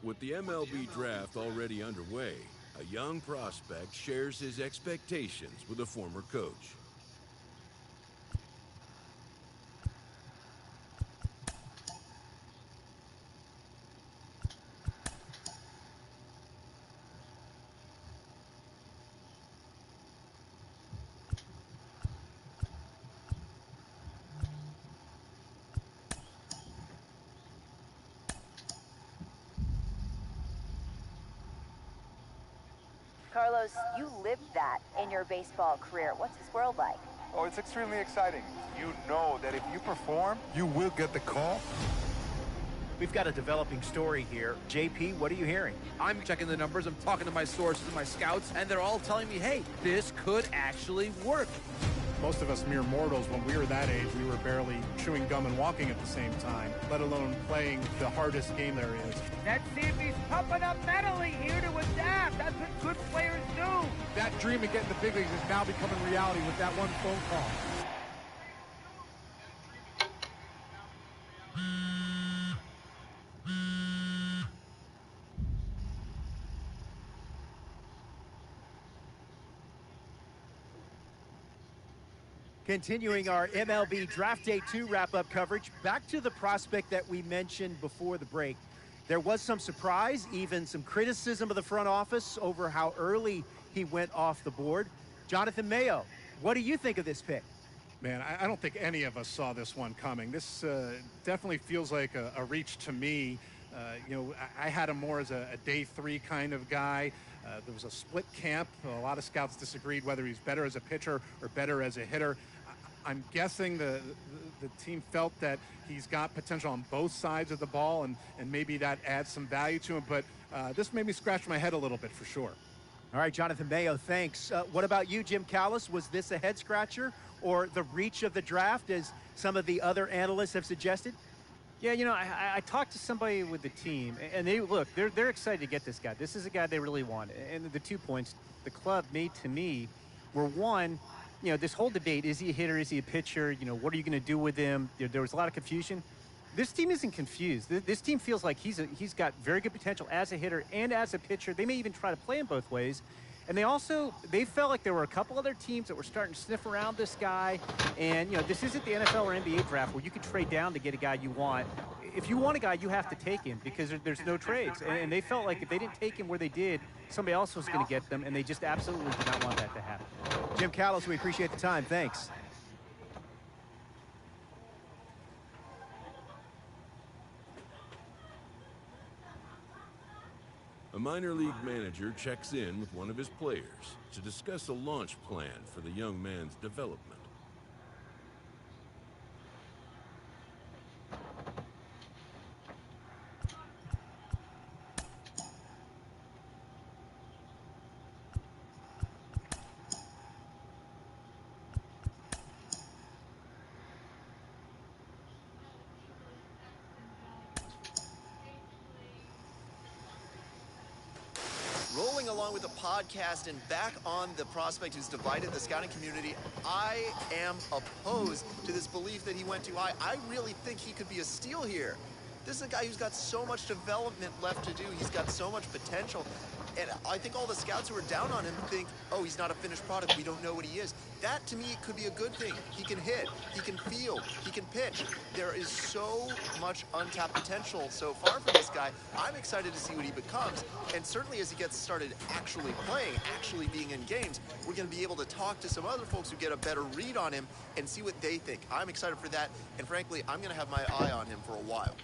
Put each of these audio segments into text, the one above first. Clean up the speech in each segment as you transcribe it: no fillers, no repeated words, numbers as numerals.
With the MLB draft already underway, a young prospect shares his expectations with a former coach. Carlos, you lived that in your baseball career. What's this world like? Oh, it's extremely exciting. You know that if you perform, you will get the call. We've got a developing story here. JP, what are you hearing? I'm checking the numbers, I'm talking to my sources and my scouts, and they're all telling me, hey, this could actually work. Most of us mere mortals, when we were that age, we were barely chewing gum and walking at the same time, let alone playing the hardest game there is. Let's see if he's pumping up mentally here to adapt. That's what good players do. That dream of getting the big leagues is now becoming reality with that one phone call. Continuing our MLB Draft Day 2 wrap-up coverage, back to the prospect that we mentioned before the break. There was some surprise, even some criticism of the front office over how early he went off the board. Jonathan Mayo, what do you think of this pick? Man, I don't think any of us saw this one coming. This definitely feels like a reach to me. I had him more as a day 3 kind of guy. There was a split camp. A lot of scouts disagreed whether he's better as a pitcher or better as a hitter. I'm guessing the team felt that he's got potential on both sides of the ball, and maybe that adds some value to him. But this made me scratch my head a little bit for sure. All right, Jonathan Mayo, thanks. What about you, Jim Callis? Was this a head-scratcher or the reach of the draft, as some of the other analysts have suggested? Yeah, you know, I talked to somebody with the team, and they're excited to get this guy. This is a guy they really want. And the 2 points the club made to me were, one, you know, this whole debate, is he a hitter, is he a pitcher, you know, what are you going to do with him? There was a lot of confusion. This team isn't confused. This team feels like he's got very good potential as a hitter and as a pitcher. They may even try to play him both ways. And they felt like there were a couple other teams that were starting to sniff around this guy. And, you know, this isn't the NFL or NBA draft where you can trade down to get a guy you want. If you want a guy, you have to take him because there's no trades. And they felt like if they didn't take him where they did, somebody else was going to get them, and they just absolutely did not want that to happen. Jim Callis, we appreciate the time. Thanks. A minor league manager checks in with one of his players to discuss a launch plan for the young man's development. Rolling along with the podcast and back on the prospect who's divided the scouting community, I am opposed to this belief that he went too high. I really think he could be a steal here. This is a guy who's got so much development left to do. He's got so much potential. And I think all the scouts who are down on him think, oh, he's not a finished product. We don't know what he is. That, to me, could be a good thing. He can hit. He can field. He can pitch. There is so much untapped potential so far for this guy. I'm excited to see what he becomes. And certainly as he gets started actually playing, actually being in games, we're going to be able to talk to some other folks who get a better read on him and see what they think. I'm excited for that. And frankly, I'm going to have my eye on him for a while.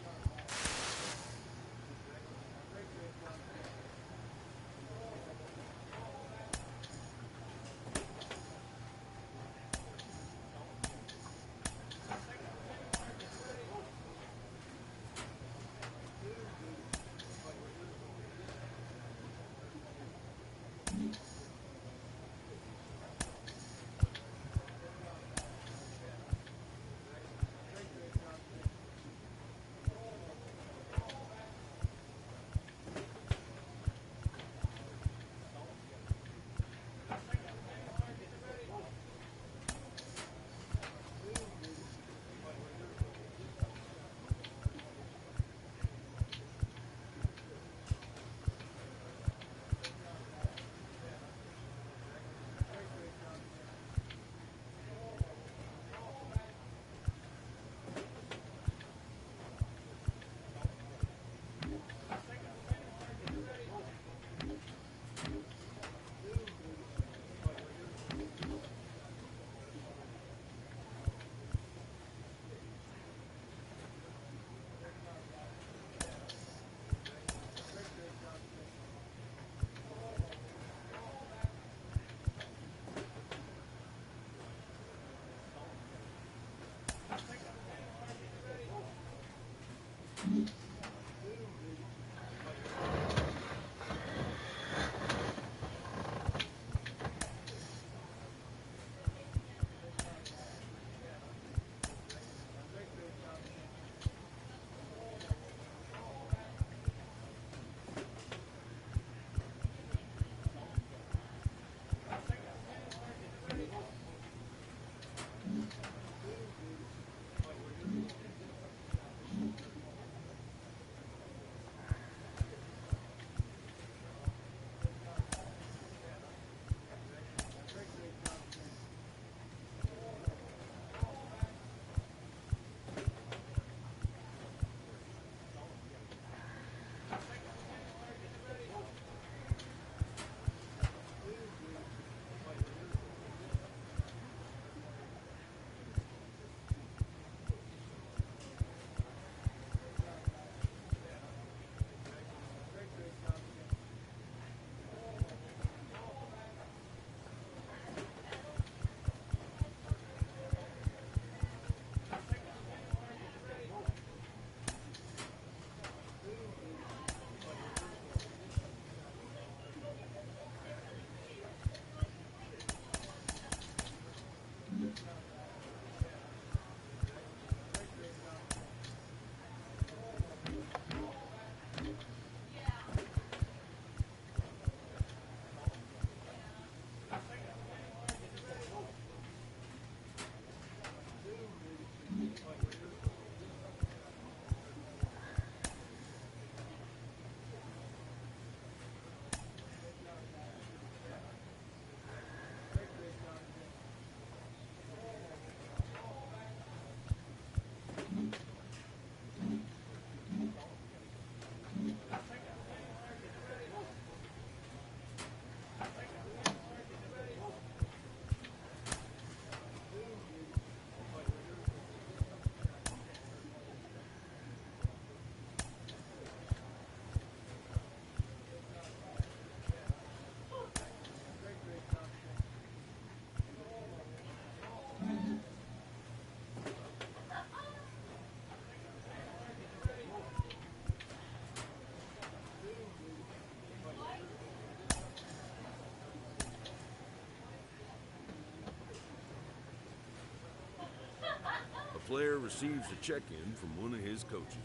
player receives a check-in from one of his coaches.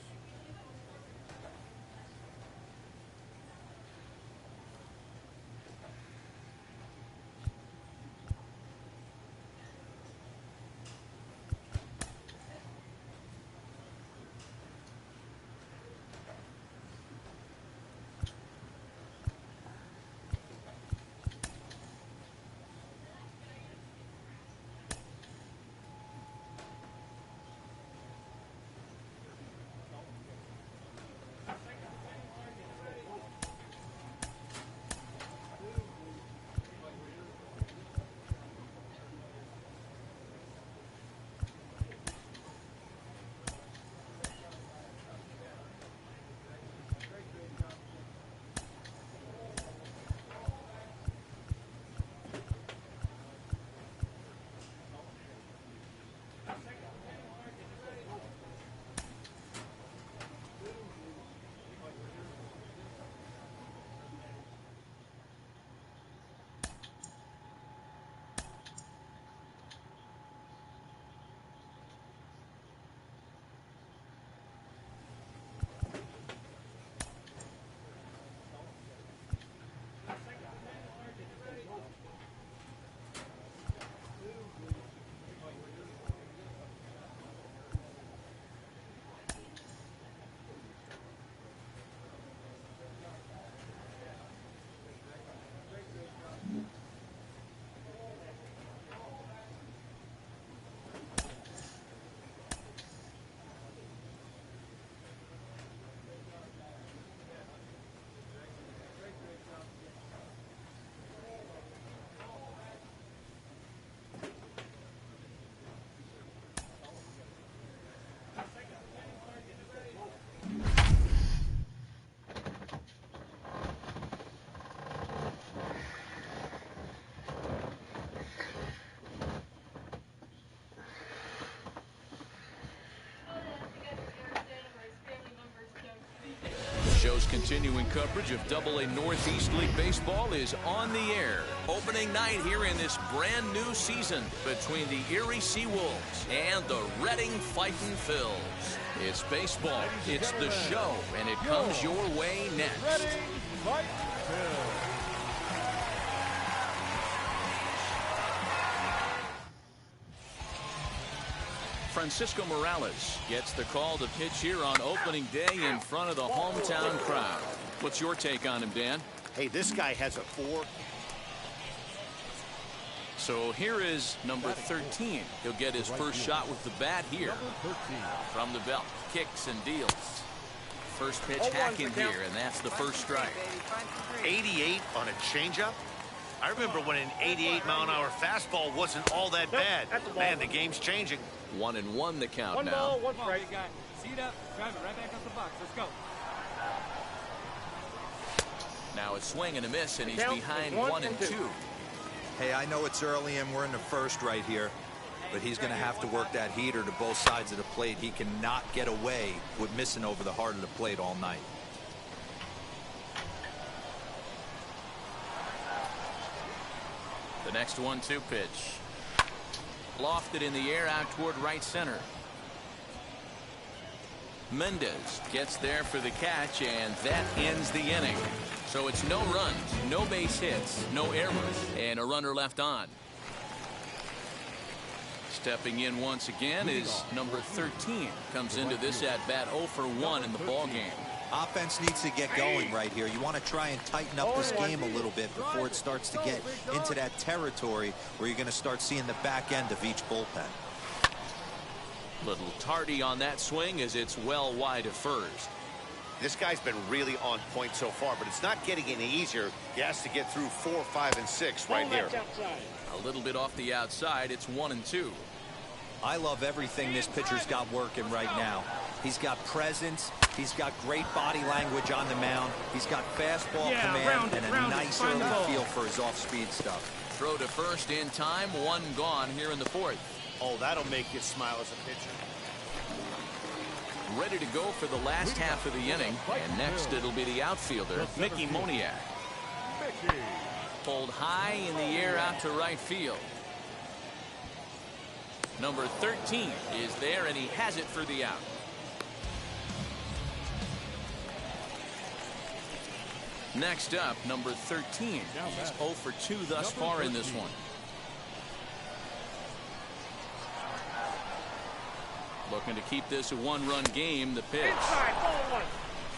Show's continuing coverage of AA Northeast League Baseball is on the air. Opening night here in this brand new season between the Erie Seawolves and the Reading Fightin' Phils. It's baseball, it's the show, and it comes your way next. Francisco Morales gets the call to pitch here on opening day in front of the hometown crowd. What's your take on him, Dan? Hey, this guy has a 4. So here is number 13. He'll get his first shot with the bat here. From the belt, kicks and deals. First pitch hacking here, and that's the first strike. 88 on a changeup? I remember when an 88-mile-an-hour fastball wasn't all that bad. Man, the game's changing. 1-1 the count One now. ball, one strike. Seat up, drive it right back up the box. Let's go. Now a swing and a miss, and he's behind 1-2. Hey, I know it's early and we're in the first right here, but he's going to have to work that heater to both sides of the plate. He cannot get away with missing over the heart of the plate all night. The next 1-2 pitch. Lofted in the air out toward right center. Mendez gets there for the catch, and that ends the inning. So it's no runs, no base hits, no errors, and a runner left on. Stepping in once again is number 13. Comes into this at bat 0 for 1 in the ball game. Offense needs to get going right here. You want to try and tighten up this game a little bit before it starts to get into that territory where you're going to start seeing the back end of each bullpen. Little tardy on that swing as it's well wide of first. This guy's been really on point so far, but it's not getting any easier. He has to get through 4, 5, and 6 right here. A little bit off the outside. It's 1-2. I love everything this pitcher's got working right now. He's got presence. He's got great body language on the mound. He's got fastball command and a nice early feel for his off-speed stuff. Throw to first in time. 1 gone here in the 4th. Oh, that'll make you smile as a pitcher. Ready to go for the last half of the inning. And next it'll be the outfielder, Mickey Moniak. Pulled high in the air out to right field. Number 13 is there, and he has it for the out. Next up, number 13. He's 0 for 2 thus far in this one. Looking to keep this a one-run game. The pitch.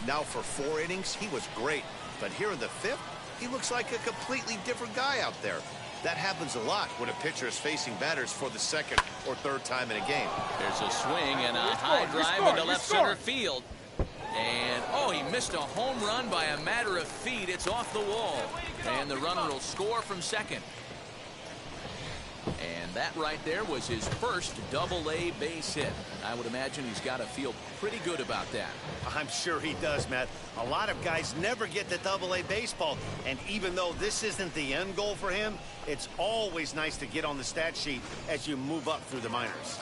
Now for 4 innings, he was great. But here in the 5th, he looks like a completely different guy out there. That happens a lot when a pitcher is facing batters for the 2nd or 3rd time in a game. There's a swing and a high drive into left center field. And, oh, he missed a home run by a matter of feet. It's off the wall. And the runner will score from second. And that right there was his first double-A base hit. I would imagine he's got to feel pretty good about that. I'm sure he does, Matt. A lot of guys never get to double-A baseball. And even though this isn't the end goal for him, it's always nice to get on the stat sheet as you move up through the minors.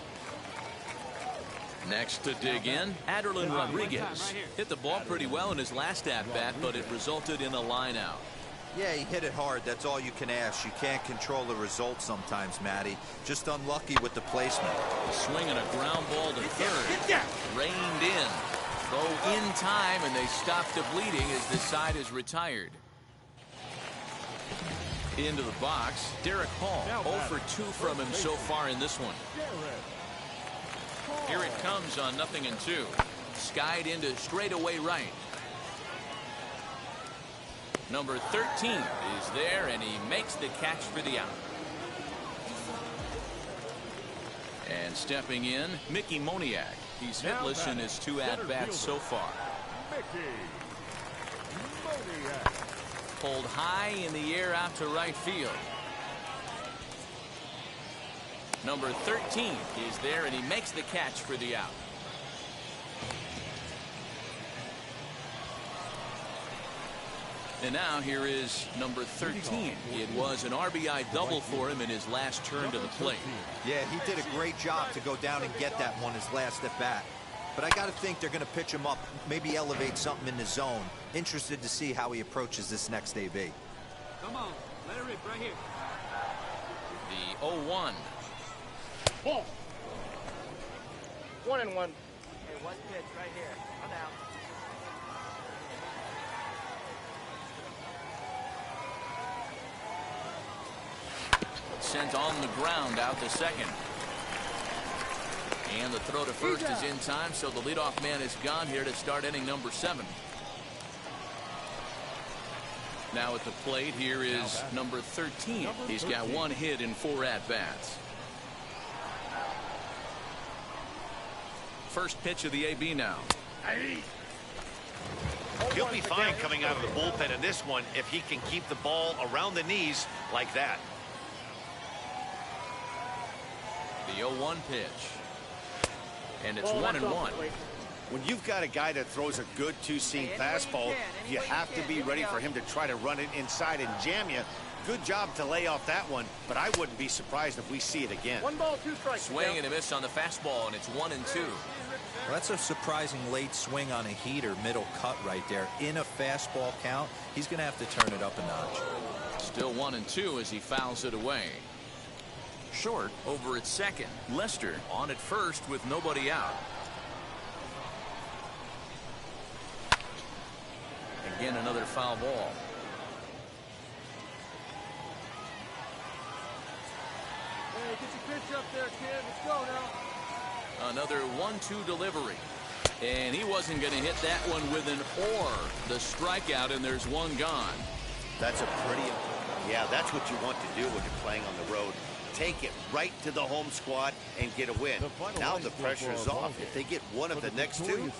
Next to dig in, Aderlin Rodriguez. Hit the ball pretty well in his last at-bat, but it resulted in a line-out. Yeah, he hit it hard. That's all you can ask. You can't control the result sometimes, Matty. Just unlucky with the placement. Swing and a ground ball to third. Reined in. Throw in time, and they stop the bleeding as the side is retired. Into the box, Derek Hall. 0 for 2 from him so far in this one. Here it comes on 0-2. Skied into straightaway right. Number 13 is there, and he makes the catch for the out. And stepping in, Mickey Moniak. He's hitless in his 2 at-bats so far. Pulled high in the air out to right field. Number 13 is there, and he makes the catch for the out. And now here is number 13. It was an RBI double for him in his last turn to the plate. Yeah, he did a great job to go down and get that one his last at bat. But I got to think they're going to pitch him up, maybe elevate something in the zone. Interested to see how he approaches this next AB. Come on, let it rip right here. The 0-1. Ball. 1-1. Hey, one pitch right here. I'm out. Sent on the ground out to second. And the throw to first is in time, so the leadoff man is gone here to start inning number 7. Now at the plate, here is number 13. He's got 1 hit in 4 at-bats. First pitch of the AB now. He'll be fine coming out of the bullpen in this one if he can keep the ball around the knees like that. The 0-1 pitch. And it's 1-1. When you've got a guy that throws a good two-seam fastball, you have to be ready for him to try to run it inside and jam you. Good job to lay off that one, but I wouldn't be surprised if we see it again. 1 ball, 2 strikes. Swing and a miss on the fastball, and it's 1-2. Well, that's a surprising late swing on a heater, middle cut right there. In a fastball count, he's going to have to turn it up a notch. Still 1-2 as he fouls it away. Short over at second. Lester on at first with nobody out. Again, another foul ball. Hey, get your pitch up there, kid. Let's go now. Another 1-2 delivery. And he wasn't going to hit that one with an or. The strikeout, and there's one gone. That's a pretty... Yeah, that's what you want to do when you're playing on the road. Take it right to the home squad and get a win. Now the pressure is off. If they get one of the next 2...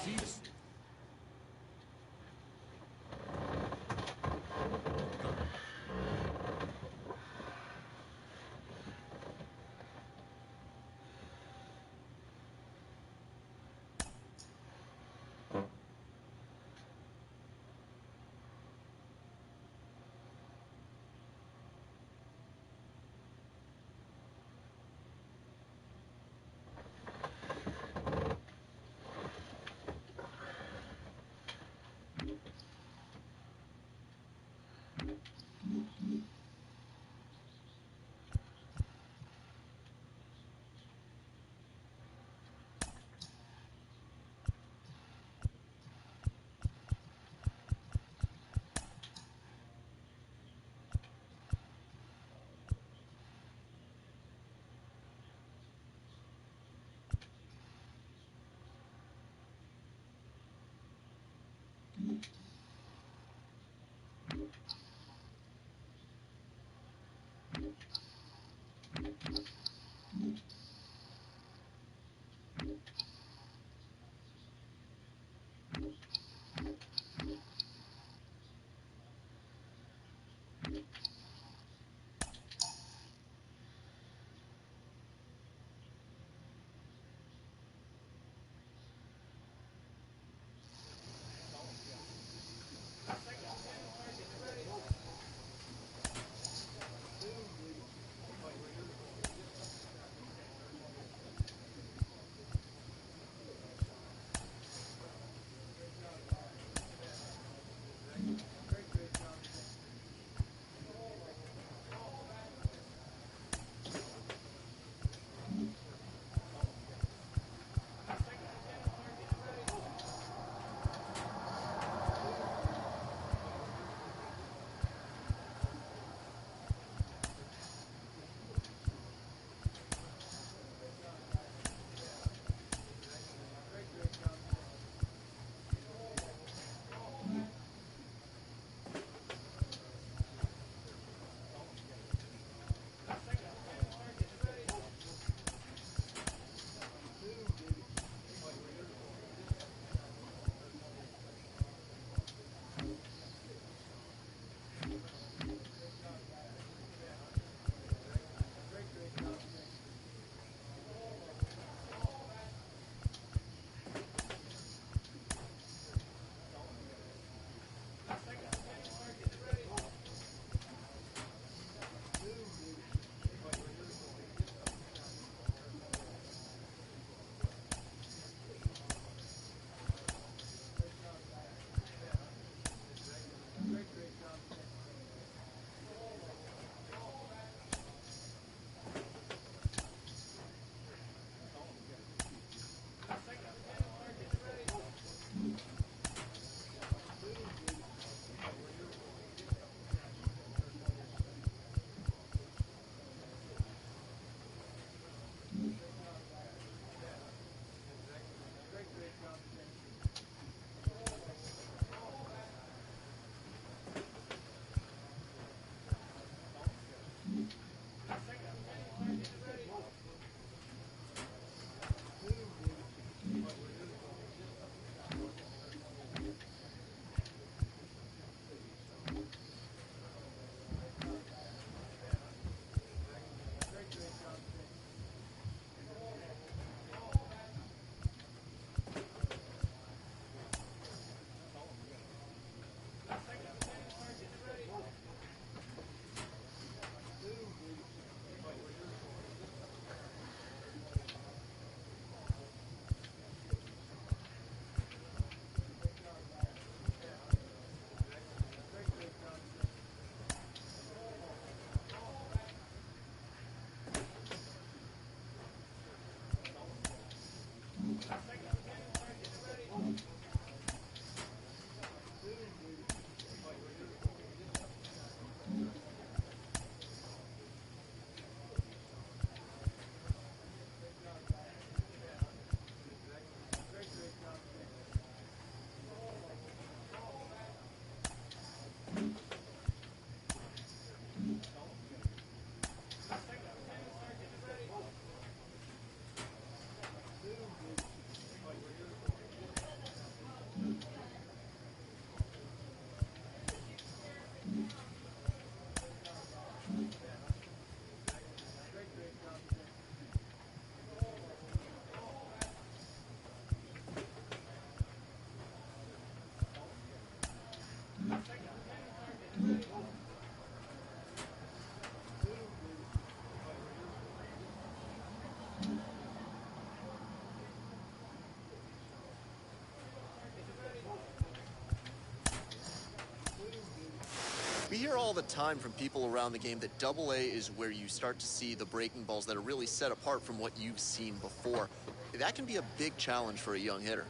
We hear all the time from people around the game that Double A is where you start to see the breaking balls that are really set apart from what you've seen before. That can be a big challenge for a young hitter.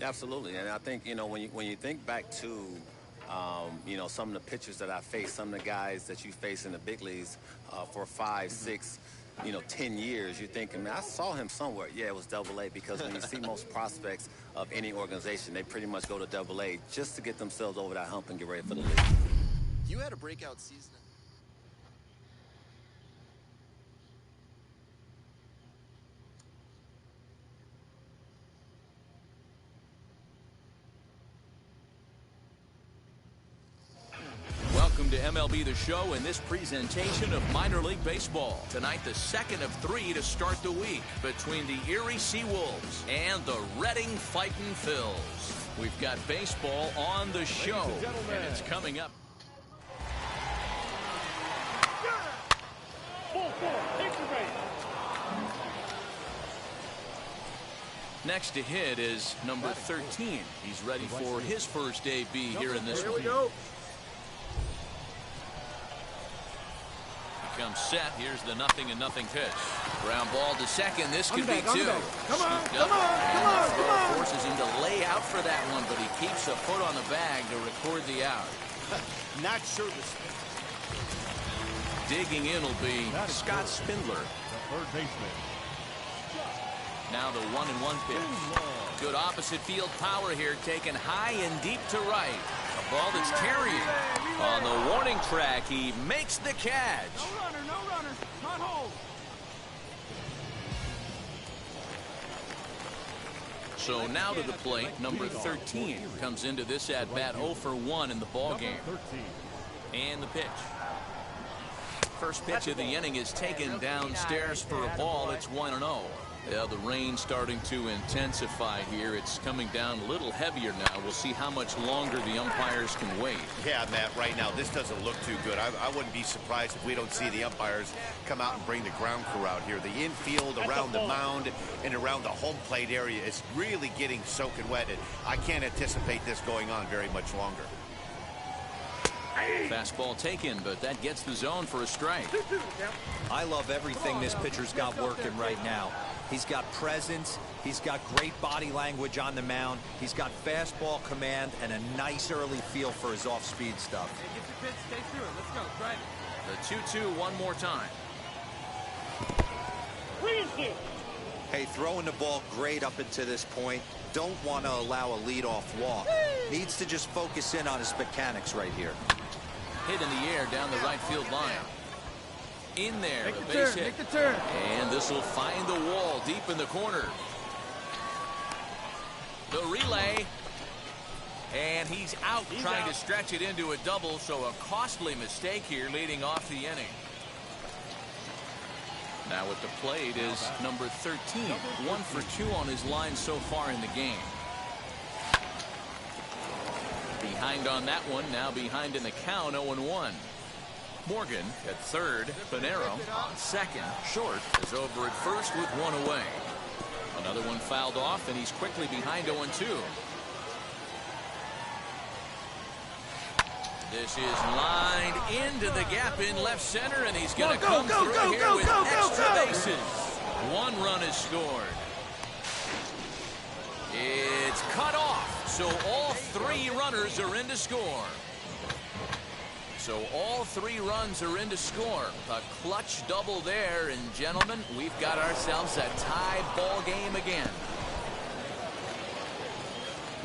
Absolutely, and I think, you know, when you think back to, you know, some of the pitchers that I faced, some of the guys that you face in the big leagues for 5, 6, 10 years, you're thinking, man, I saw him somewhere. Yeah, it was Double A, because when you see most prospects of any organization, they pretty much go to Double A just to get themselves over that hump and get ready for the league. You had a breakout season. Welcome to MLB The Show in this presentation of minor league baseball. Tonight, the second of 3 to start the week between the Erie Seawolves and the Reading Fightin' Phils. We've got baseball on the show, and it's coming up. Next to hit is number 13. He's ready for his first AB here in this one. He comes set. Here's the 0-0 pitch. Ground ball to second. This could be 2. Come on. Forces him to lay out for that one, but he keeps a foot on the bag to record the out. Not sure this. Digging in will be Scott Spindler. The third baseman. Now the 1-1 pitch. Good opposite field power here, taken high and deep to right. A ball that's carrying. On the warning track, he makes the catch. No runner, not hold. So now to the plate, number 13 comes into this at bat 0 for 1 in the ball game. And the pitch. First pitch of the inning is taken downstairs for a ball. It's 1-0. Yeah, the rain starting to intensify here. It's coming down a little heavier now. We'll see how much longer the umpires can wait. Yeah, Matt, right now, this doesn't look too good. I wouldn't be surprised if we don't see the umpires come out and bring the ground crew out here. The infield, around the mound, and around the home plate area is really getting soaking wet. And I can't anticipate this going on very much longer. Fastball taken, but that gets the zone for a strike. I love everything this pitcher's got working right now. He's got presence. He's got great body language on the mound. He's got fastball command and a nice early feel for his off-speed stuff. Hey, get your pitch, stay through it. Let's go, drive it. The 2-2 one more time. Hey, throwing the ball great up until this point. Don't want to allow a leadoff walk. Needs to just focus in on his mechanics right here. Hit in the air down the right field line. In there, Make the the base turn, hit. make the turn. And this will find the wall deep in the corner. The relay. And he's out trying to stretch it into a double, so a costly mistake here leading off the inning. Now at the plate is number 13. 1 for 2 on his line so far in the game. Behind on that one, now behind in the count, 0-1. Morgan at third. Pinero on second. Short is over at first with 1 away. Another one fouled off, and he's quickly behind 0-2. This is lined into the gap in left center, and he's going to come through here with extra bases. 1 run is scored. It's cut off, so all 3 runners are in to score. So all 3 runs are in to score. A clutch double there, and gentlemen, we've got ourselves a tie ball game again.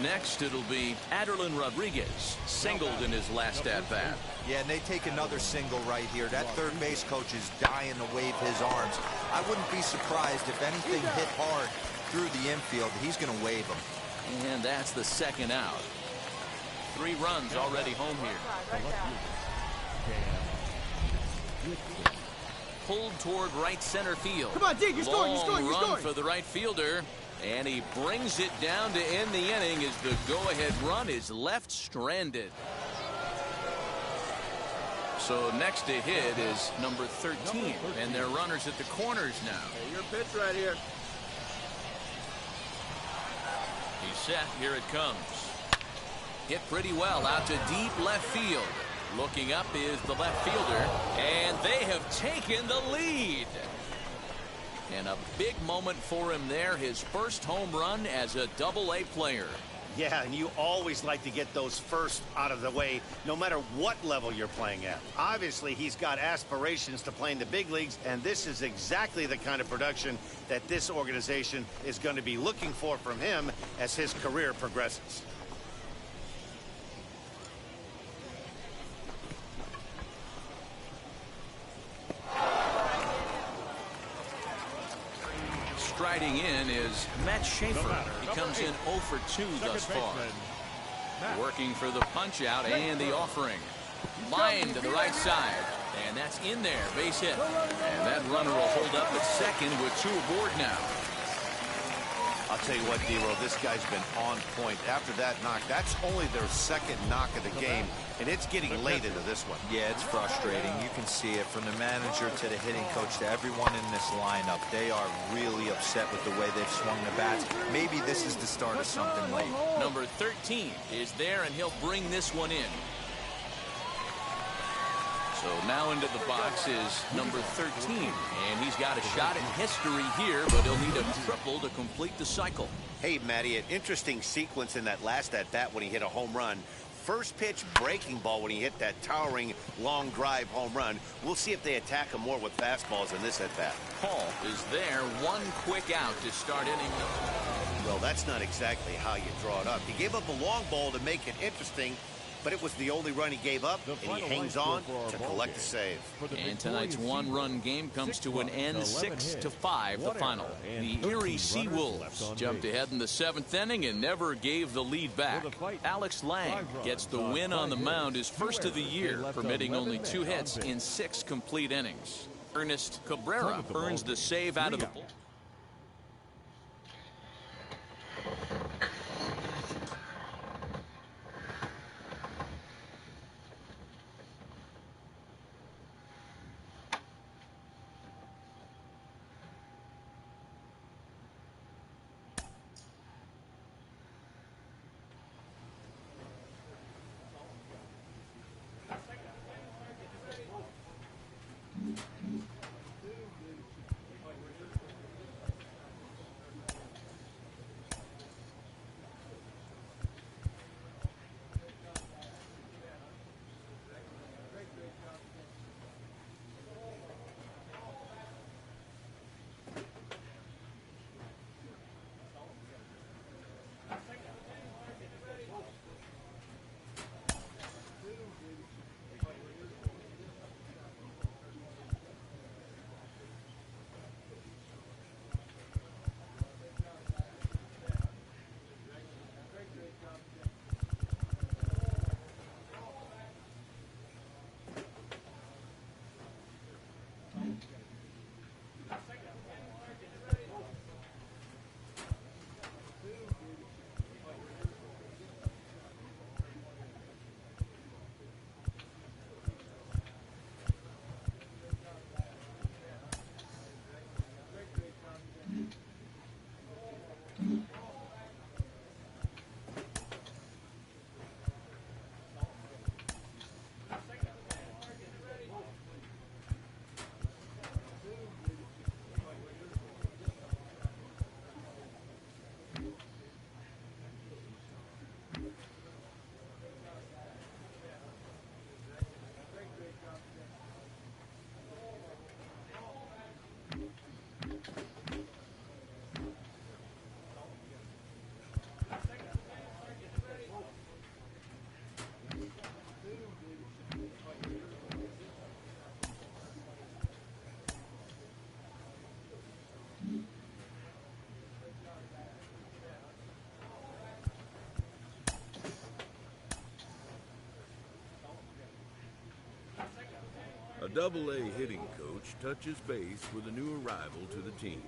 Next, it'll be Aderlin Rodriguez, singled in his last at-bat. Yeah, and they take another single right here. That third base coach is dying to wave his arms. I wouldn't be surprised if anything hit hard through the infield. He's going to wave them. And that's the second out. 3 runs already home here. Pulled toward right center field. Come on, dig, you're scoring, you're scoring, you're Long scoring. run for the right fielder. And he brings it down to end the inning as the go-ahead run is left stranded. So next to hit is number 13. And they're runners at the corners now. Hey, your pitch right here. He's set. Here it comes. Hit pretty well out to deep left field. Looking up is the left fielder, and they have taken the lead. And a big moment for him there, his first home run as a Double-A player. Yeah, and you always like to get those first out of the way, no matter what level you're playing at. Obviously, he's got aspirations to play in the big leagues, and this is exactly the kind of production that this organization is going to be looking for from him as his career progresses. Striding in is Matt Schaefer. He comes in 0 for 2 thus far. Working for the punch out and the offering. Line to the right side. And that's in there. Base hit. And that runner will hold up at second with 2 aboard now. I'll tell you what, D-Roll, this guy's been on point. After that knock, that's only their second knock of the game, and it's getting late into this one. Yeah, it's frustrating. You can see it from the manager to the hitting coach to everyone in this lineup. They are really upset with the way they've swung the bats. Maybe this is the start of something late. Number 13 is there, and he'll bring this one in. So now into the box is number 13, and he's got a shot at history here, but he'll need a triple to complete the cycle. Hey, Matty, an interesting sequence in that last at-bat when he hit a home run. First pitch breaking ball when he hit that towering long drive home run. We'll see if they attack him more with fastballs in this at-bat. Paul is there, 1 quick out to start inning. Well, that's not exactly how you draw it up. He gave up a long ball to make it interesting, but it was the only run he gave up, and he hangs on to collect a save. And tonight's 1-run game comes to an end, 6-5, the final. The Erie Seawolves jumped ahead in the 7th inning and never gave the lead back. Alex Lang gets the win on the mound, his first of the year, permitting only 2 hits in 6 complete innings. Ernest Cabrera earns the save out of the bullpen. A Double-A hitting coach touches base with a new arrival to the team.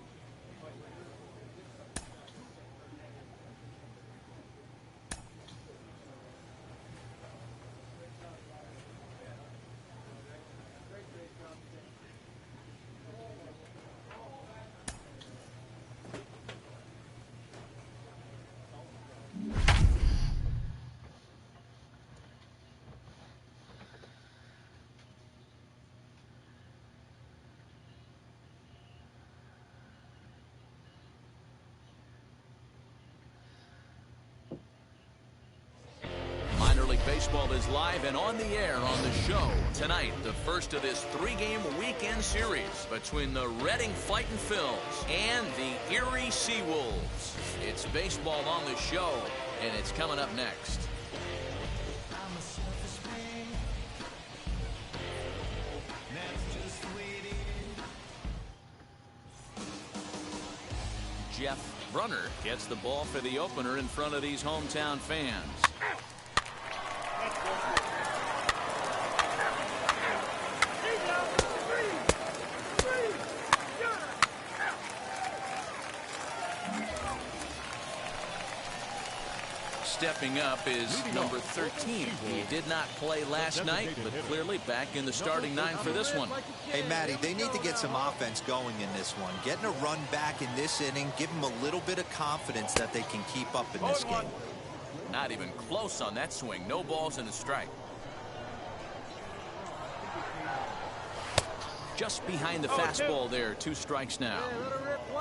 Baseball is live and on the air on the show. Tonight, the first of this 3-game weekend series between the Reading Fightin' Phils and the Erie Seawolves. It's baseball on the show, and it's coming up next. Jeff Brunner gets the ball for the opener in front of these hometown fans. stepping up is number 13. He did not play last night, but clearly back in the starting 9 for this one. Hey, Matty, they need to get some offense going in this one. Getting a run back in this inning, give them a little bit of confidence that they can keep up in this game. Not even close on that swing. No balls and a strike. Just behind the fastball there. 2 strikes now.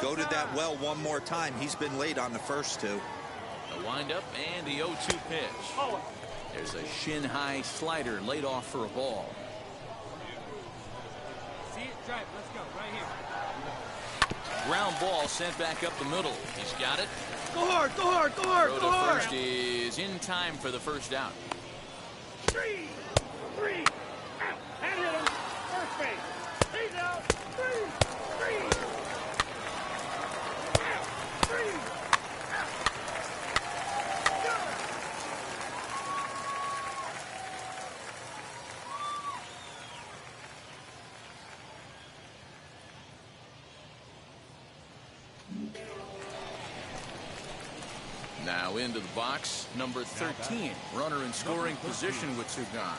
Go to that well one more time. He's been late on the first 2. A windup and the 0-2 pitch. There's a shin-high slider laid off for a ball. See it? Drive. Let's go. Right here. Ground ball sent back up the middle. He's got it. Go hard. Go hard. Go hard. Throw Go to hard. first is in time for the first out. 3. Out. And hit him. First base. He's out. 3. Out. 3. Out. Go. Now into the box, number 13. Runner in scoring position with 2 gone.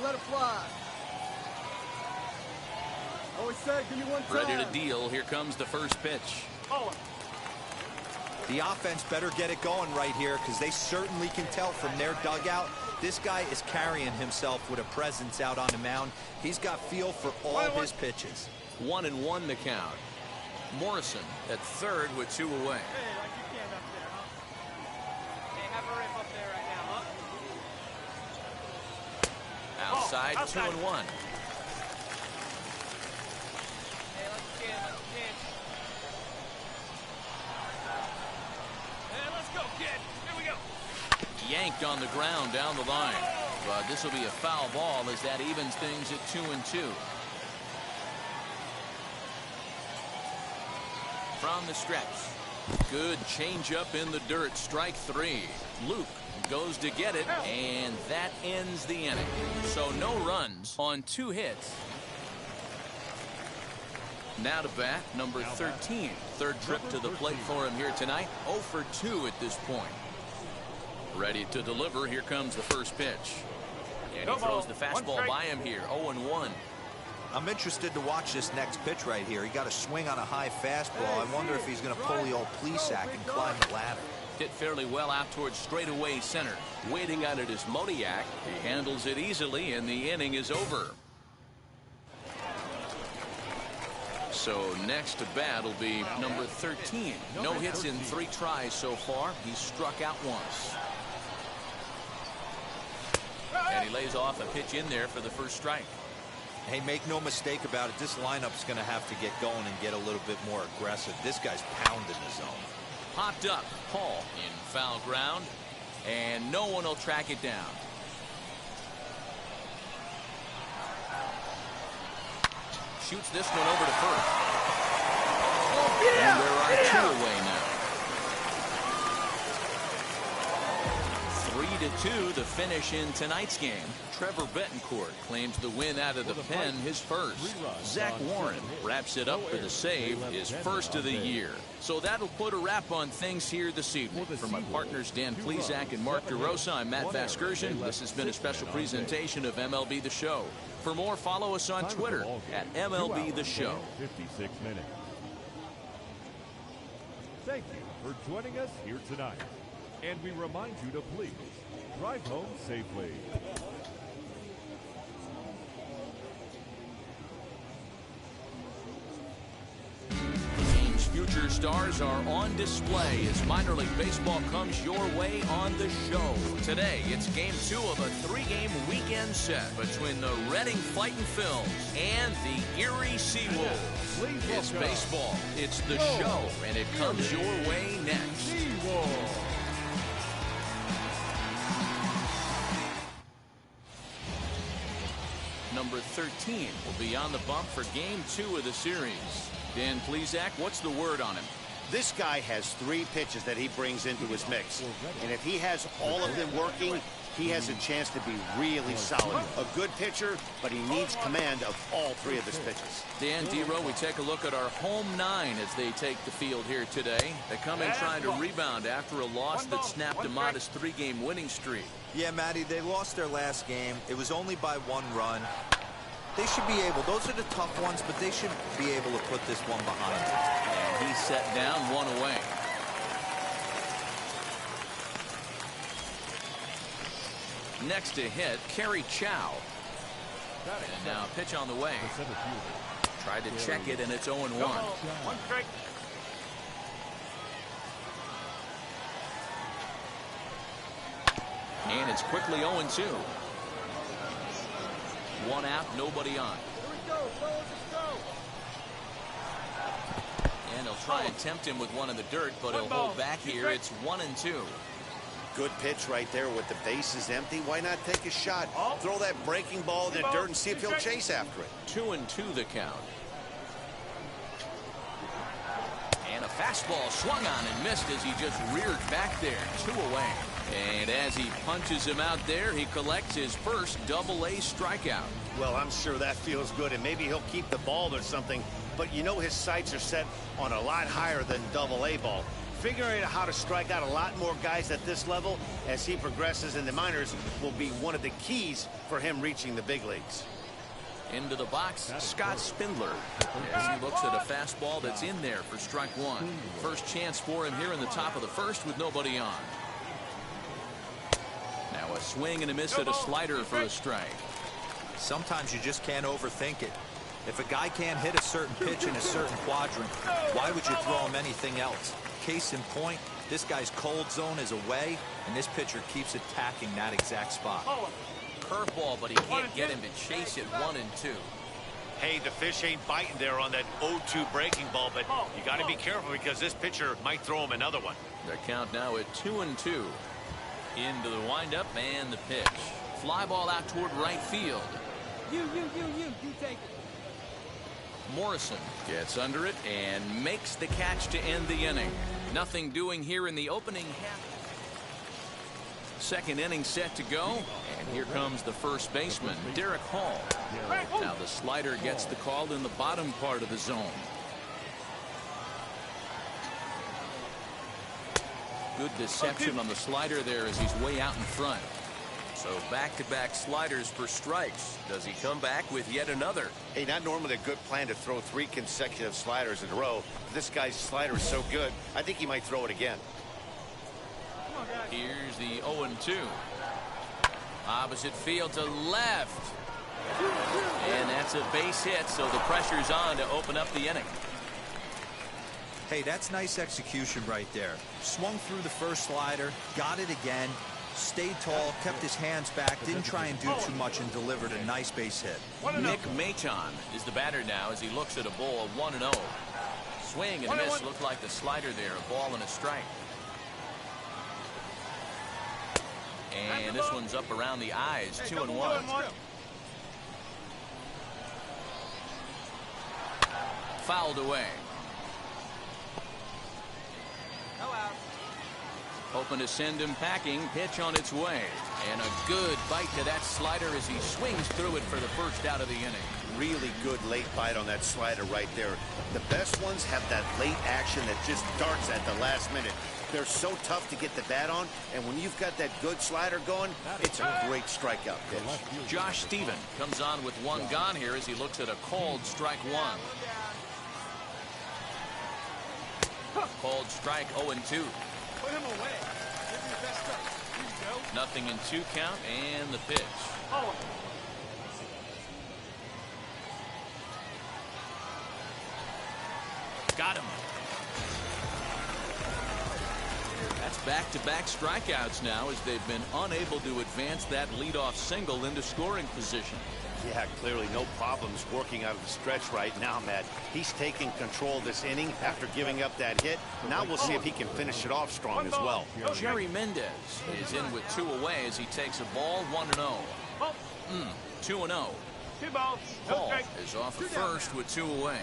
Let it fly. Always said, give me one time. Ready to deal. Here comes the first pitch. The offense better get it going right here because they certainly can tell from their dugout. This guy is carrying himself with a presence out on the mound. He's got feel for all his pitches. 1-1 the count. Morrison at third with 2 away. Hey, like you can up there, huh? Hey, have a rip up there right now, huh? Outside, 2-1. Hey, let's get, let's get. Hey, let's go, kid. Here we go. Yanked on the ground down the line. But this will be a foul ball as that evens things at 2-2. From the stretch. Good changeup in the dirt. Strike 3. Luke goes to get it, and that ends the inning. So no runs on 2 hits. Now to bat, number 13. Third trip to the plate for him here tonight. 0 for 2 at this point. Ready to deliver. Here comes the first pitch. And he throws the fastball by him here. 0-1. I'm interested to watch this next pitch right here. He got a swing on a high fastball. I wonder if he's going to pull the old Plesac and climb the ladder. Hit fairly well out towards straightaway center. Waiting on it is Moniak. He handles it easily, and the inning is over. So next to bat will be number 13. No hits in 3 tries so far. He's struck out once. And he lays off a pitch in there for the first strike. Hey, make no mistake about it. This lineup's going to have to get going and get a little bit more aggressive. This guy's pounding the zone. Popped up. Paul in foul ground. And no one will track it down. Shoots this one over to first. And there are 2 away now. 3-2 the finish in tonight's game. Trevor Betancourt claims the win out of the pen, his first. Zach Warren wraps it up for the save, his first of the year. So that'll put a wrap on things here this evening. For my partners Dan Plesac and Mark DeRosa, I'm Matt Vasgersian. This has been a special presentation of MLB The Show. For more, follow us on Twitter at MLB The Show. 56 minutes. Thank you for joining us here tonight. And we remind you to please drive home safely. Teams' future stars are on display as minor league baseball comes your way on the show. Today, it's game 2 of a 3-game weekend set between the Reading Fightin' Phils and the Erie Seawolves. It's baseball, it's the show, and it comes your way next. Number 13 will be on the bump for game 2 of the series. Dan Plesac, what's the word on him? This guy has 3 pitches that he brings into his mix. And if he has all of them working, he has a chance to be really solid. A good pitcher, but he needs command of all three of his pitches. Dan Dero, we take a look at our home nine as they take the field here today. They come in trying to rebound after a loss that snapped a modest 3-game winning streak. Yeah, Matty, they lost their last game. It was only by 1 run. They should be able, those are the tough ones, but they should be able to put this one behind them. And he's set down, 1 away. Next to hit, Kerry Chow. And now a pitch on the way. Tried to check it, and it's 0-1. And it's quickly 0-2. 1 out, nobody on. And he'll try and tempt him with one in the dirt, but he'll hold back here. It's 1-2. Good pitch right there with the bases empty. Why not take a shot? Throw that breaking ball in the dirt and see if he'll chase after it. 2-2 the count. And a fastball swung on and missed as he just reared back there. 2 away. And as he punches him out there, he collects his first Double-A strikeout. Well, I'm sure that feels good, and maybe he'll keep the ball or something. But you know his sights are set on a lot higher than Double-A ball. Figuring out how to strike out a lot more guys at this level as he progresses in the minors will be one of the keys for him reaching the big leagues. Into the box, Scott Spindler, as he looks at a fastball that's in there for strike 1. First chance for him here in the top of the first with nobody on. Now a swing and a miss at a slider for a strike. Sometimes you just can't overthink it. If a guy can't hit a certain pitch in a certain quadrant, why would you throw him anything else? Case in point, this guy's cold zone is away, and this pitcher keeps attacking that exact spot. Curveball, but he can't get him to chase it. 1-2. Hey, the fish ain't biting there on that 0-2 breaking ball, but you got to be careful because this pitcher might throw him another one. The count now at 2-2. Into the windup and the pitch. Fly ball out toward right field. You take it. Morrison gets under it and makes the catch to end the inning. Nothing doing here in the opening half. Second inning set to go, and here comes the first baseman, Derek Hall. Now the slider gets the call in the bottom part of the zone. Good deception on the slider there as he's way out in front. So back-to-back sliders for strikes. Does he come back with yet another? Hey, not normally a good plan to throw 3 consecutive sliders in a row. This guy's slider is so good, I think he might throw it again. Here's the 0-2. Opposite field to left. And that's a base hit, so the pressure's on to open up the inning. Hey, that's nice execution right there. Swung through the first slider, got it again, stayed tall, kept his hands back, didn't try and do too much, and delivered a nice base hit. Nick Machon is the batter now as he looks at a ball of 1-0. Swing and a miss. Looked like the slider there, a ball and a strike. And this one's up around the eyes, 2-1. Fouled away. Hoping to send him packing. Pitch on its way. And a good bite to that slider as he swings through it for the first out of the inning. Really good late bite on that slider right there. The best ones have that late action that just darts at the last minute. They're so tough to get the bat on, and when you've got that good slider going, it's a great strikeout pitch. Josh Stephen comes on with 1 gone here as he looks at a called strike 1. Called strike 0-2. Put him away. Give him your best touch. Here you go. Nothing in 2 count and the pitch. Oh. Got him. That's back-to-back strikeouts now as they've been unable to advance that leadoff single into scoring position. Yeah, clearly no problems working out of the stretch right now, Matt. He's taking control of this inning after giving up that hit. Now we'll see if he can finish it off strong as well. Jerry Mendez is in with 2 away as he takes a ball 1-0. 2-0. 2 balls. Paul is off at first with 2 away.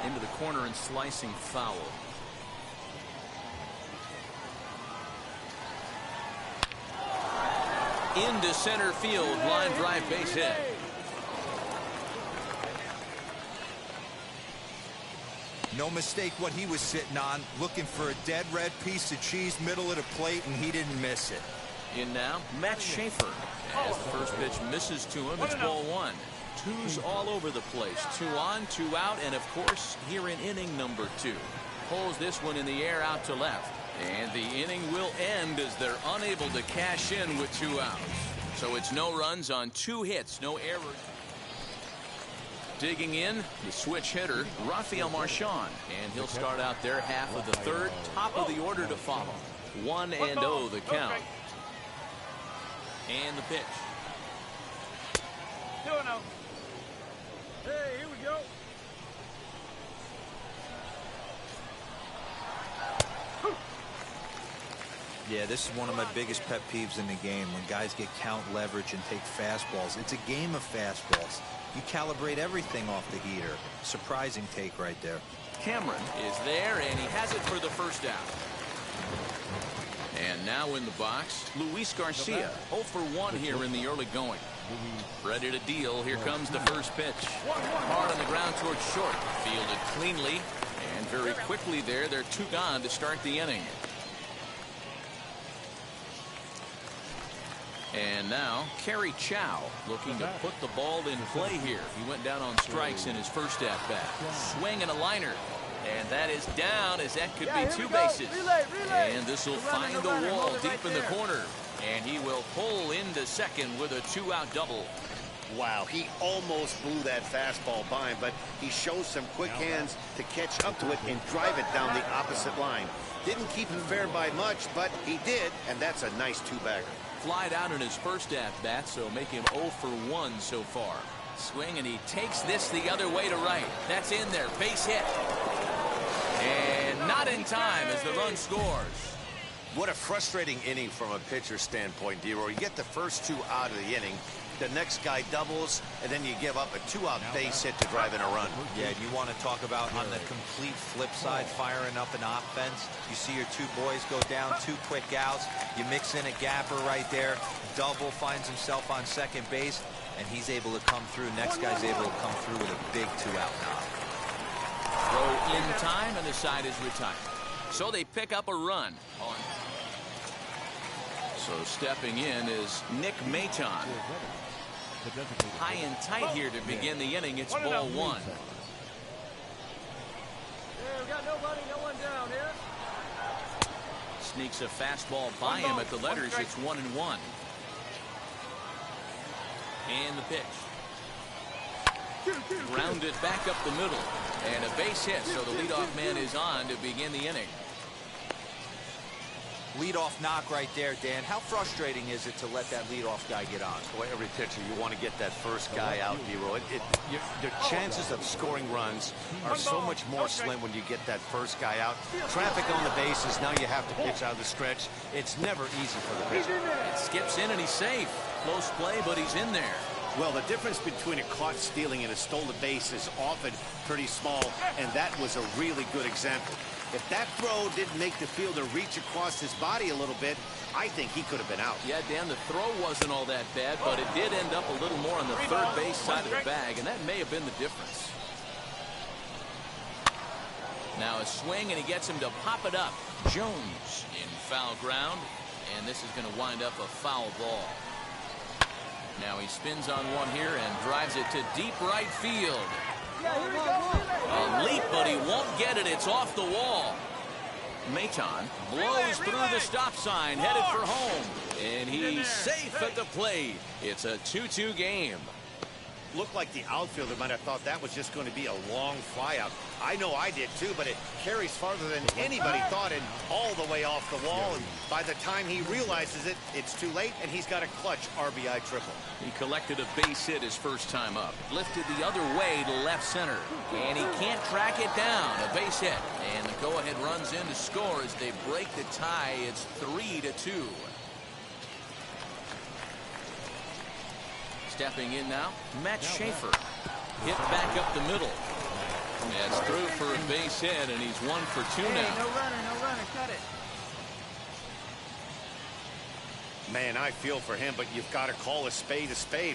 Into the corner and slicing foul. into center field. Line drive base hit. No mistake what he was sitting on, looking for a dead red piece of cheese middle of the plate, and he didn't miss it. In now, Matt Schaefer. As the first pitch misses to him, it's ball one. Twos all over the place. 2 on, 2 out, and of course, here in inning number 2. Pulls this one in the air out to left. And the inning will end as they're unable to cash in with 2 outs. So it's no runs on 2 hits, no errors. Digging in, the switch hitter, Rafael Marchand. And he'll start out there half of the third, top of the order to follow. 1-0 the count. And the pitch. 2-0. Hey, here we go. Yeah, this is one of my biggest pet peeves in the game, when guys get count leverage and take fastballs. It's a game of fastballs. You calibrate everything off the heater. Surprising take right there. Cameron is there, and he has it for the first out. And now in the box, Luis Garcia, 0 for 1 here in the early going. Ready to deal. Here comes the first pitch. Hard on the ground towards short. Fielded cleanly, and very quickly there, they're 2 gone to start the inning. And now, Kerry Chow looking to put the ball in play here. He went down on strikes in his first at-bat. Swing and a liner. And that is down, as that could be 2 bases. And this will find the wall deep in the corner. And he will pull into second with a 2-out double. Wow, he almost blew that fastball by him, but he shows some quick hands to catch up to it and drive it down the opposite line. Didn't keep him fair by much, but he did, and that's a nice 2-bagger. Flied out in his first at-bat, so make him 0 for 1 so far. Swing, and he takes this the other way to right. That's in there. Base hit. And not in time as the run scores. What a frustrating inning from a pitcher's standpoint, D-Roy. You get the first 2 out of the inning. The next guy doubles, and then you give up a 2-out base hit to drive in a run. Yeah, you want to talk about on the complete flip side, firing up an offense. You see your 2 boys go down, 2 quick outs. You mix in a gapper right there. Double finds himself on second base, and he's able to come through. Next guy's able to come through with a big 2-out knock. Throw in time, and the side is retired. So they pick up a run. So stepping in is Nick Maton. High and tight here to begin the inning. It's ball 1. Yeah, we got nobody, no one down here. Sneaks a fastball by him at the letters. It's 1-1. And the pitch. Grounded back up the middle. And a base hit, so the leadoff man is on to begin the inning. Leadoff knock right there, Dan. How frustrating is it to let that leadoff guy get on? Well, every pitcher, you want to get that first guy out, D-Roy. The chances of scoring runs are so much more slim when you get that first guy out. Traffic on the bases, now you have to pitch out of the stretch. It's never easy for the pitcher. It skips in, and he's safe. Close play, but he's in there. Well, the difference between a caught stealing and a stolen base is often pretty small, and that was a really good example. If that throw didn't make the fielder reach across his body a little bit, I think he could have been out. Yeah, Dan, the throw wasn't all that bad, but it did end up a little more on the third base side of the bag, and that may have been the difference. Now a swing, and he gets him to pop it up. Jones in foul ground, and this is going to wind up a foul ball. Now he spins on one here and drives it to deep right field. A leap, but he won't get it. It's off the wall. Maton blows through the stop sign, headed for home. And he's safe at the plate. It's a 2-2 game. Looked like the outfielder might have thought that was just going to be a long flyout. I know I did too, but it carries farther than anybody thought and all the way off the wall. And by the time he realizes it, it's too late, and he's got a clutch RBI triple. He collected a base hit his first time up. Lifted the other way to left center. And he can't track it down. A base hit. And the go-ahead runs in to score as they break the tie. It's 3-2. Stepping in now, Matt Schaefer. Hit back up the middle. That's through for a base hit, and he's 1 for 2 now. No runner, cut it. Man, I feel for him, but you've got to call a spade,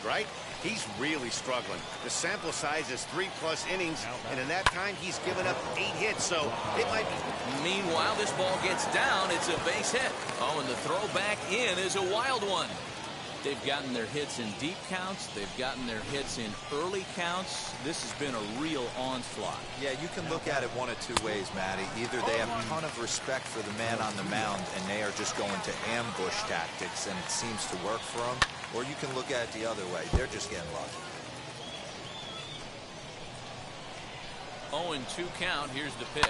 right? He's really struggling. The sample size is 3+ innings, and in that time, he's given up 8 hits, so it might be. Meanwhile, this ball gets down. It's a base hit. Oh, and the throw back in is a wild one. They've gotten their hits in deep counts. They've gotten their hits in early counts. This has been a real onslaught. Yeah, you can look at it one of two ways, Matty. Either they have a ton of respect for the man on the mound, and they are just going to ambush tactics, and it seems to work for them. Or you can look at it the other way. They're just getting lucky. 0-2 count. Here's the pitch.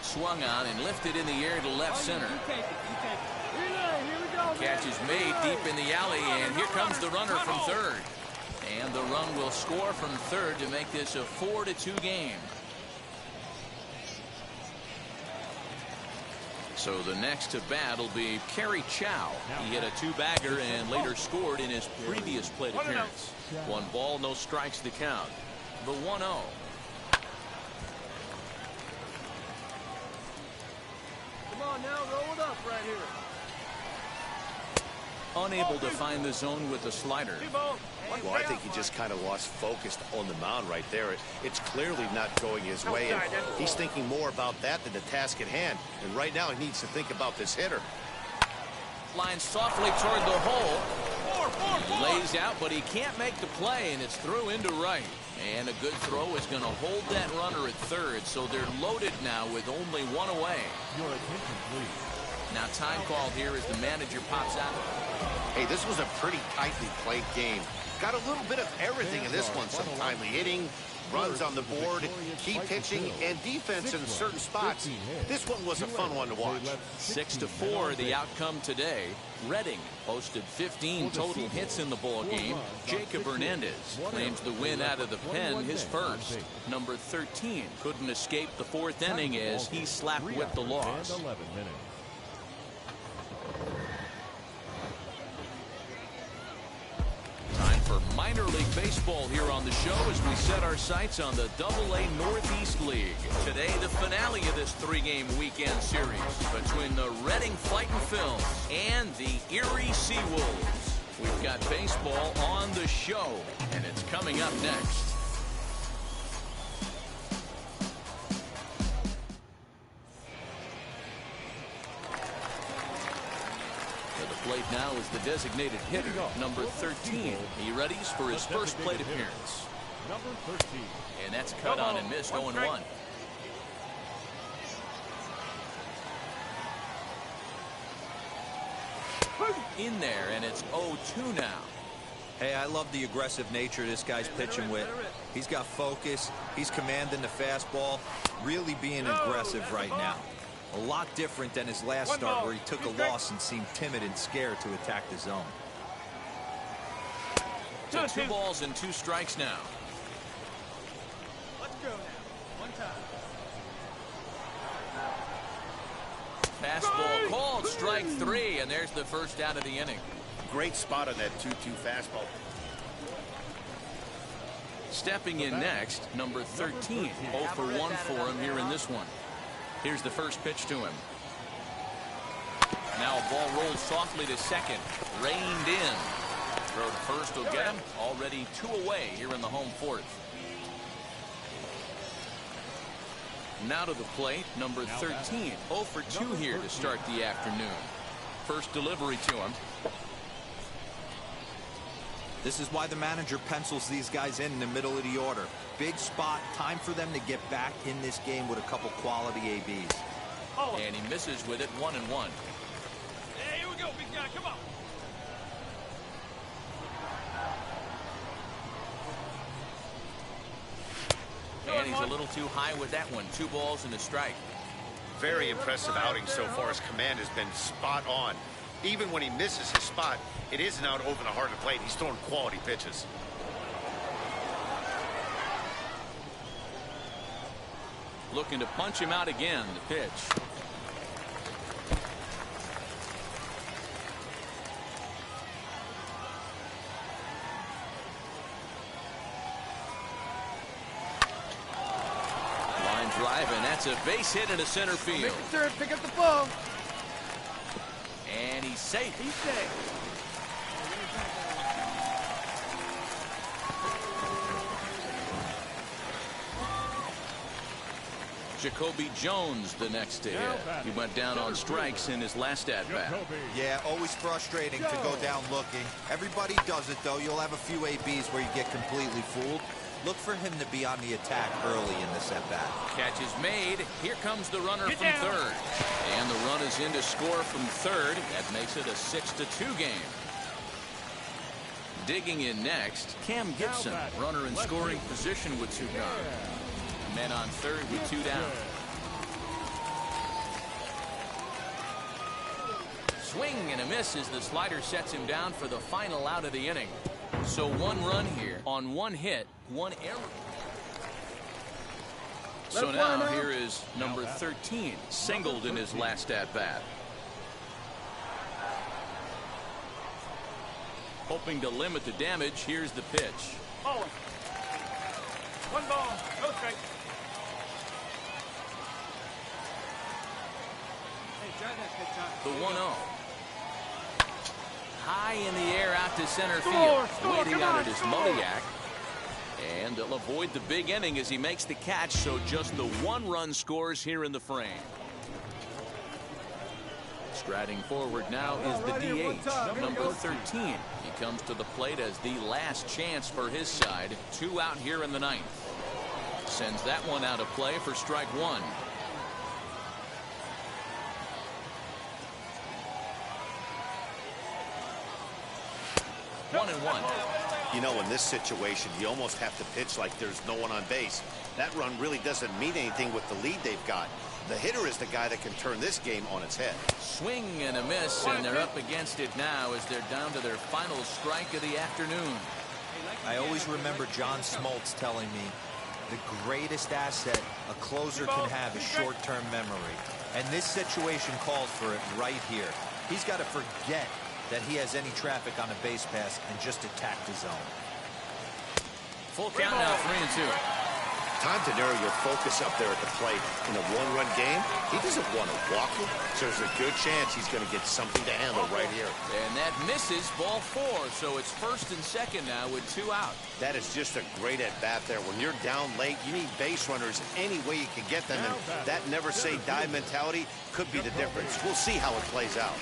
Swung on and lifted in the air to left center. Catch is made deep in the alley, and here comes the runner from third. And the run will score from third to make this a 4-2 game. So the next to bat will be Kerry Chow. He hit a 2-bagger and later scored in his previous plate appearance. 1 ball, no strikes to count. The 1-0. Come on now, roll it up right here. Unable to find the zone with the slider. Well, I think he just kind of lost focus on the mound right there. It's clearly not going his way, and he's thinking more about that than the task at hand. And right now, he needs to think about this hitter. Lines softly toward the hole. He lays out, but he can't make the play, and it's through into right. And a good throw is going to hold that runner at third, so they're loaded now with only 1 away. Your attention, please. Now time called here as the manager pops out. Hey, this was a pretty tightly played game. Got a little bit of everything in this one. Some timely hitting, runs on the board, key pitching, and defense in certain spots. This one was a fun one to watch. 6-4 the outcome today. Redding posted 15 total hits in the ball game. Jacob Hernandez claims the win out of the pen, his first. Number 13 couldn't escape the 4th inning as he slapped with the loss. Time for minor league baseball here on the show as we set our sights on the AA Northeast League. Today, the finale of this 3-game weekend series between the Reading Fightin' Phils and the Erie Seawolves. We've got baseball on the show, and it's coming up next. Plate now is the designated hitter, number 13. He readies for his first plate appearance. Number 13. And that's cut on and missed, 0-1. In there, and it's 0-2 now. Hey, I love the aggressive nature this guy's pitching with. He's got focus. He's commanding the fastball. Really being aggressive right now. A lot different than his last start where he took a loss and seemed timid and scared to attack the zone. So 2 balls and 2 strikes now. Let's go now. 1 time. Fastball called, strike 3, and there's the first out of the inning. Great spot on that 2-2 fastball. Stepping in next, number 13. 0 for 1 for him here in this one. Here's the first pitch to him. Now a ball rolls softly to second. Reined in. Throw to first will get him. Already 2 away here in the home 4th. Now to the plate, number 13. 0 for 2 here to start the afternoon. First delivery to him. This is why the manager pencils these guys in the middle of the order. Big spot, time for them to get back in this game with a couple quality ABs. And he misses with it, 1-1. Hey, here we go, big guy, come on. And he's a little too high with that one. 2 balls and a strike. Very impressive outing so far. His command has been spot on. Even when he misses his spot, it isn't out over the heart of the plate. He's throwing quality pitches. Looking to punch him out again, the pitch. Line drive, and that's a base hit into center field. Pick up the ball. And he's safe. He's safe. Jacoby Jones the next to hit. He went down on strikes in his last at-bat. Yeah, always frustrating to go down looking. Everybody does it, though. You'll have a few ABs where you get completely fooled. Look for him to be on the attack early in this at-bat. Catch is made. Here comes the runner from third. And the run is in to score from third. That makes it a 6-2 game. Digging in next, Cam Gibson, runner in scoring position with two gone. Men on third with two down. Swing and a miss as the slider sets him down for the final out of the inning. So one run here on one hit, one error. So now here is number 13, singled in his last at-bat. Hoping to limit the damage, here's the pitch. Oh. One ball, no strike. The 1-0. High in the air out to center field. Waiting out at his Moliak. And they'll avoid the big inning as he makes the catch, so just the one run scores here in the frame. Striding forward now is the DH, number 13. He comes to the plate as the last chance for his side. 2 out here in the ninth. Sends that one out of play for strike one. 1-1. You know, in this situation, you almost have to pitch like there's no one on base. That run really doesn't mean anything with the lead they've got. The hitter is the guy that can turn this game on its head. Swing and a miss, and they're up against it now as they're down to their final strike of the afternoon. I always remember John Smoltz telling me the greatest asset a closer can have is short-term memory. And this situation calls for it right here. He's got to forget that he has any traffic on a base pass and just attack the zone. Full count now, 3-2. Time to narrow your focus up there at the plate. In a one-run game, he doesn't want to walk it, so there's a good chance he's going to get something to handle right here. And that misses, ball 4, so it's first and second now with 2 out. That is just a great at-bat there. When you're down late, you need base runners any way you can get them, and that never-say-die mentality could be the difference. We'll see how it plays out.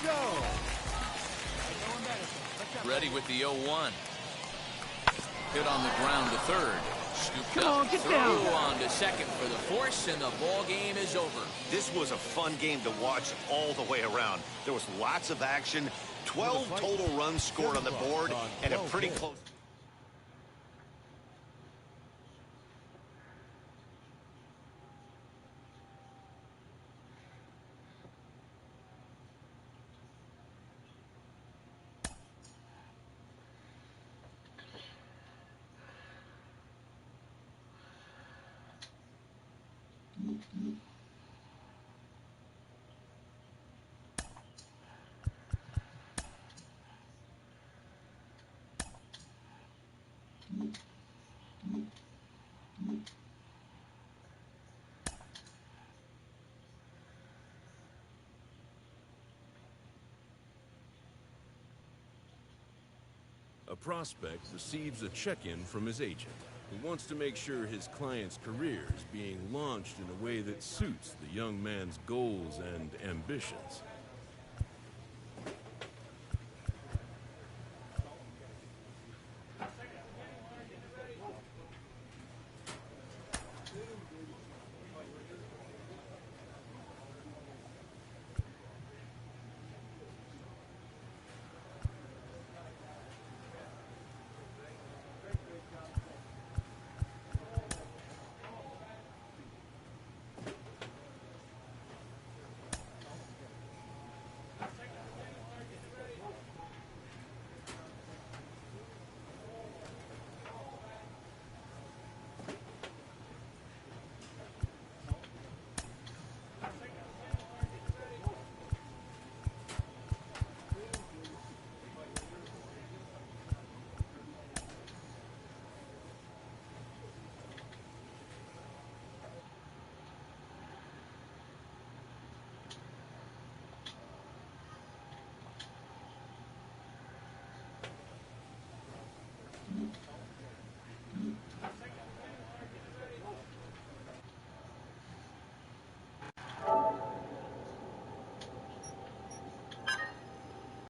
Ready with the 0-1. Hit on the ground to third. Scooped up, throw on to second for the force, and the ball game is over. This was a fun game to watch all the way around. There was lots of action, 12 total runs scored on the board, and a pretty close. A prospect receives a check-in from his agent, who wants to make sure his client's career is being launched in a way that suits the young man's goals and ambitions.